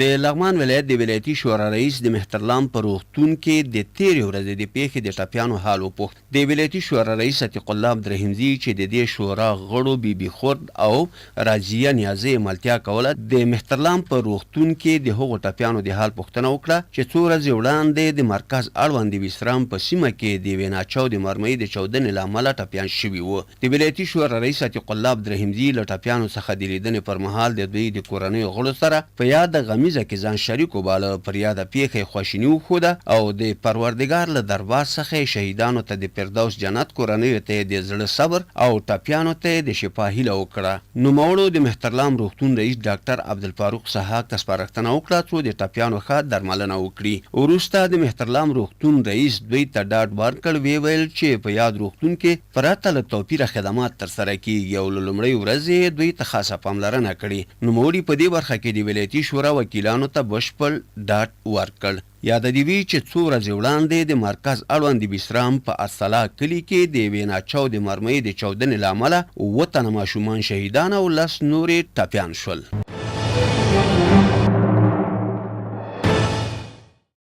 د لغمان ولایت د ولایتي شورا رئیس د مهترلام په روغتون کې د تیرې ورځې د پیښې د ټپیانو حال وپوښت. د ولایتي شورا رئیس عتیق الله عبدالرحیمزي چې د دې شورا غړو بیبي خورد او راجیه نیازي ملتیا کوله، د مهترلام په روغتون کې د هغو ټپیانو د حال پوښتنه وکړه چې څو ورځې وړاندې د مرکز اړوند د ویسرام په سیمه کې د یوې ناچاو د مرمۍ د چاودنې له امله ټپیان شوي وو. د ولایتي شورا رئیس عتیق الله عبدالرحیمزي له ټپیانو څخه د لیدنې پر مهال د دوی د کورنیو غړو سره په یاد غمیزه کې ځان شریک وباله، پر یاده پیښې خواشیني وښوده او د پروردګار له دربار څخه شهیدانو ته د فردوس جنت، کورنیو ته د زړه صبر او ټپیانو ته د شفا هیله وکړه. نوموړو د مهترلام روغتون رئیس ډاکټر عبدالفاروق سحاق ته سپارښتنه وکړه څو د ټپیانو ښه درملنه وکړي. وروسته د مهترلام روغتون رئیس دوی ته ډاډ ورکړ، ویل چې په یاد روغتون کې پرته له توپیره خدمات ترسره کیږي او له لومړۍ ورځې دوی ته خاصه پاملرنه کړې. نوموړي په دې برخه کې د ولایتي شورا وکیلانو ته بشپړ ډاډ ورکړ. یاده دې وي چې څو ورځې وړاندې د مرکز اړوند د بسرام په ارسلا کلي کې د یوې ناچاو د مرمۍ د چاودنې له امله 7 تنه ماشومان شهیدان او 10 نورې ټپیان شول.